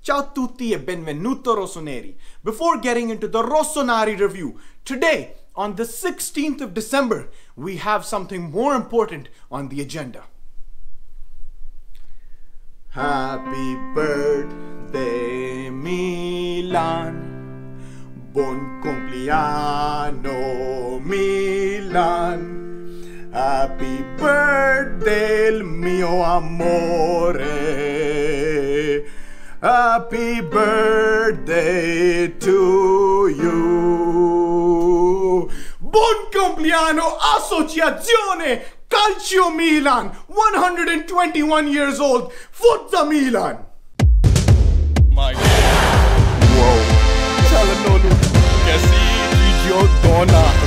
Ciao a tutti e benvenuto RossonARI. Before getting into the RossonARI review, today on the 16th of December, we have something more important on the agenda. Happy birthday Milan, buon compleanno Milan, happy birthday il mio amore, happy birthday to you. Buon compleanno Associazione Calcio Milan, 121 years old, Forza Milan! My God. Wow. Cialanolo. Che Luigi Ferraris.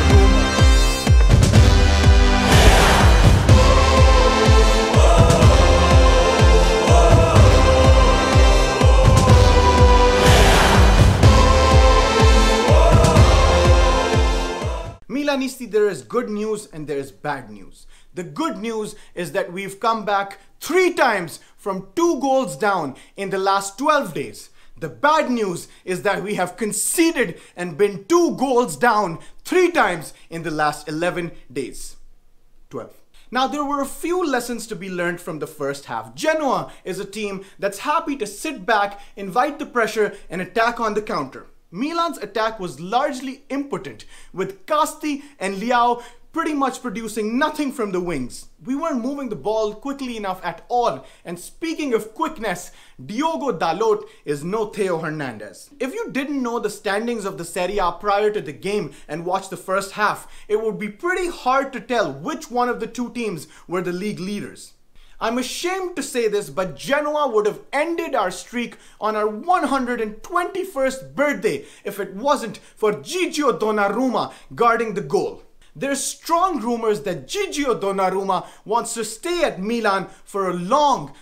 Milanisti, there is good news and there is bad news. The good news is that we've come back 3 times from 2 goals down in the last 12 days. The bad news is that we have conceded and been 2 goals down 3 times in the last 11 days. 12. Now, there were a few lessons to be learned from the first half. Genoa is a team that's happy to sit back, invite the pressure, and attack on the counter. Milan's attack was largely impotent, with Casti and Leao pretty much producing nothing from the wings. We weren't moving the ball quickly enough at all, and speaking of quickness, Diogo Dalot is no Theo Hernandez. If you didn't know the standings of the Serie A prior to the game and watched the first half, it would be pretty hard to tell which one of the 2 teams were the league leaders. I'm ashamed to say this, but Genoa would have ended our streak on our 121st birthday if it wasn't for Gigio Donnarumma guarding the goal. There's strong rumors that Gigio Donnarumma wants to stay at Milan for a long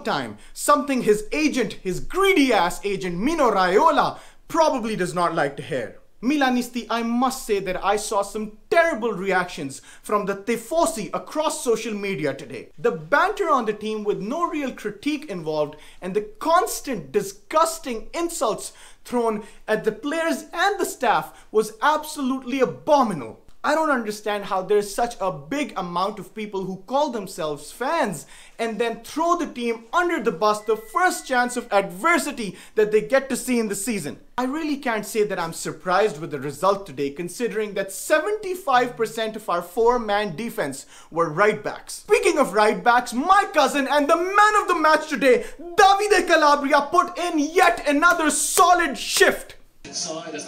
time, something his agent, his greedy ass agent Mino Raiola, probably does not like to hear. Milanisti, I must say that I saw some terrible reactions from the tifosi across social media today. The banter on the team with no real critique involved and the constant disgusting insults thrown at the players and the staff was absolutely abominable. I don't understand how there's such a big amount of people who call themselves fans and then throw the team under the bus the first chance of adversity that they get to see in the season. I really can't say that I'm surprised with the result today, considering that 75% of our 4-man defense were right backs. Speaking of right backs, my cousin and the man of the match today, Davide Calabria, put in yet another solid shift. Davide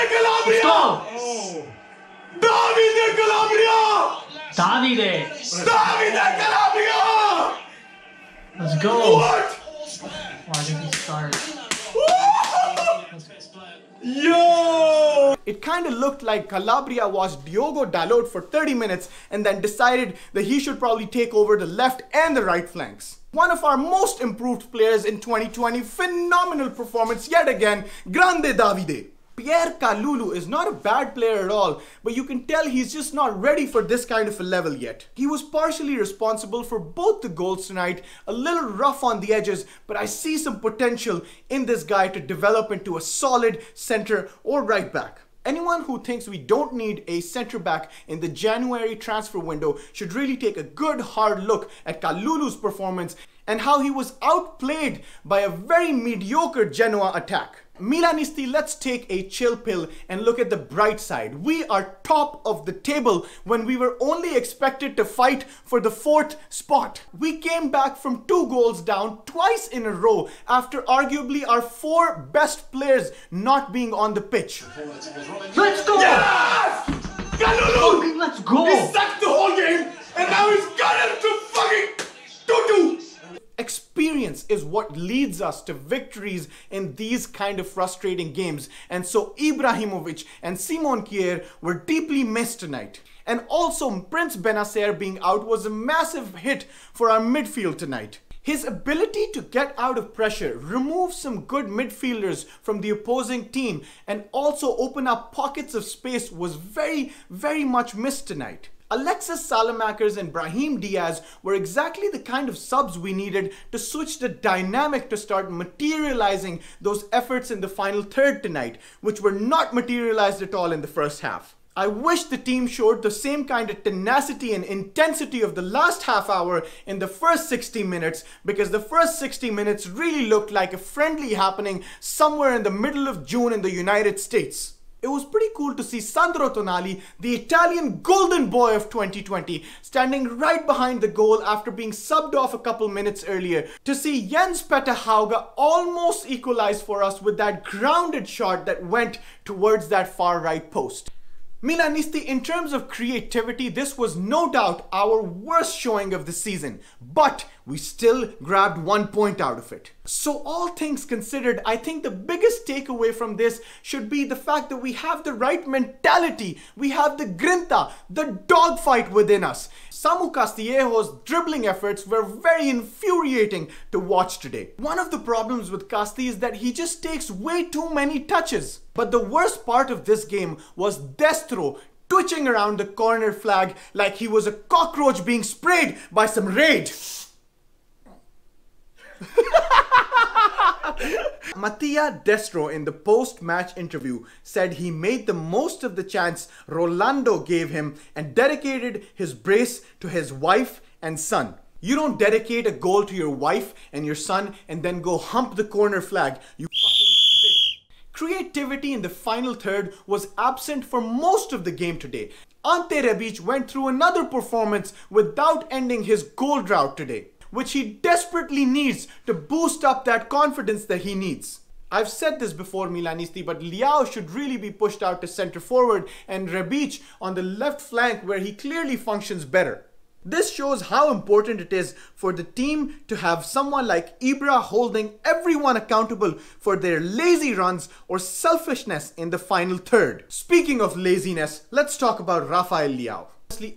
Calabria! Oh. Davide Calabria! Davide! Davide Calabria! Let's go! What? Why did he start? Yo! It kind of looked like Calabria watched Diogo Dalot for 30 minutes and then decided that he should probably take over the left and the right flanks. One of our most improved players in 2020, phenomenal performance yet again, Grande Davide. Pierre Kalulu is not a bad player at all, but you can tell he's just not ready for this kind of a level yet. He was partially responsible for both the goals tonight, a little rough on the edges, but I see some potential in this guy to develop into a solid center or right back. Anyone who thinks we don't need a centre back in the January transfer window should really take a good hard look at Kalulu's performance and how he was outplayed by a very mediocre Genoa attack. Milanisti, let's take a chill pill and look at the bright side. We are top of the table when we were only expected to fight for the 4th spot. We came back from 2 goals down twice in a row after arguably our 4 best players not being on the pitch. Let's go! Yes! Kalulu! Let's go! He sucked the whole game and now he's got it to fucking tutu! Experience is what leads us to victories in these kind of frustrating games, and so Ibrahimovic and Simon Kjaer were deeply missed tonight. And also Prince Benacer being out was a massive hit for our midfield tonight. His ability to get out of pressure, remove some good midfielders from the opposing team, and also open up pockets of space was very much missed tonight. Alexis Salamakers and Brahim Diaz were exactly the kind of subs we needed to switch the dynamic to start materializing those efforts in the final third tonight, which were not materialized at all in the first half. I wish the team showed the same kind of tenacity and intensity of the last half hour in the first 60 minutes, because the first 60 minutes really looked like a friendly happening somewhere in the middle of June in the United States. It was pretty cool to see Sandro Tonali, the Italian golden boy of 2020, standing right behind the goal after being subbed off a couple minutes earlier. To see Jens Petter Hauge almost equalize for us with that grounded shot that went towards that far right post. Milanisti, in terms of creativity, this was no doubt our worst showing of the season, but we still grabbed 1 point out of it. So all things considered, I think the biggest takeaway from this should be the fact that we have the right mentality, we have the grinta, the dogfight within us. Samu Castillejo's dribbling efforts were very infuriating to watch today. One of the problems with Casti is that he just takes way too many touches. But the worst part of this game was Destro twitching around the corner flag like he was a cockroach being sprayed by some raid. Mattia Destro in the post-match interview said he made the most of the chance Rolando gave him and dedicated his brace to his wife and son. You don't dedicate a goal to your wife and your son and then go hump the corner flag, you fucking bitch. Creativity in the final third was absent for most of the game today. Ante Rebic went through another performance without ending his goal drought today, which he desperately needs to boost up that confidence that he needs. I've said this before, Milanisti, but Leao should really be pushed out to centre forward and Rebic on the left flank where he clearly functions better. This shows how important it is for the team to have someone like Ibra holding everyone accountable for their lazy runs or selfishness in the final third. Speaking of laziness, let's talk about Rafael Leao.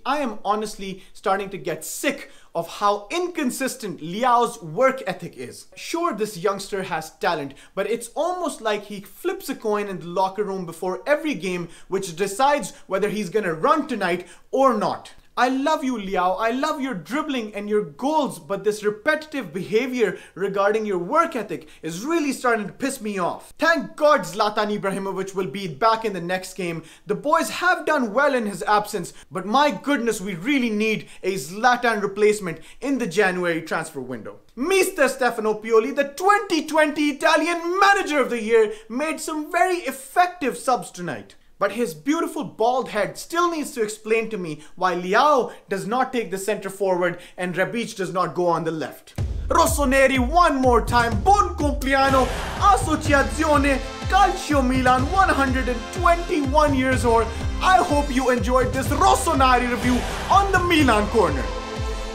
I am honestly starting to get sick of how inconsistent Leao's work ethic is. Sure, this youngster has talent, but it's almost like he flips a coin in the locker room before every game, which decides whether he's gonna run tonight or not. I love you, Leao. I love your dribbling and your goals, but this repetitive behavior regarding your work ethic is really starting to piss me off. Thank God Zlatan Ibrahimovic will be back in the next game. The boys have done well in his absence, but my goodness, we really need a Zlatan replacement in the January transfer window. Mr. Stefano Pioli, the 2020 Italian Manager of the Year, made some very effective subs tonight. But his beautiful bald head still needs to explain to me why Leao does not take the centre forward and Rebic does not go on the left. RossonARI one more time, buon compleanno, Associazione Calcio Milan, 121 years old. I hope you enjoyed this RossonARI review on the Milan Corner.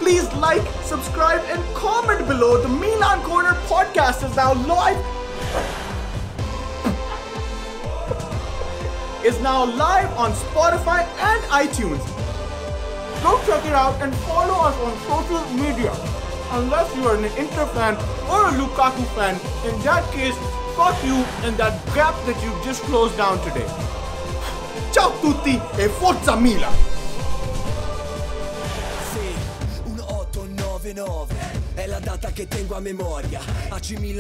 Please like, subscribe and comment below. The Milan Corner podcast is now live. Is now live on Spotify and iTunes. Go check it out and follow us on social media. Unless you are an Inter fan or a Lukaku fan, in that case, fuck you and that gap that you just closed down today. Ciao tutti e forza Milan! Sì, 1899 è la data che tengo a memoria. AC Milan.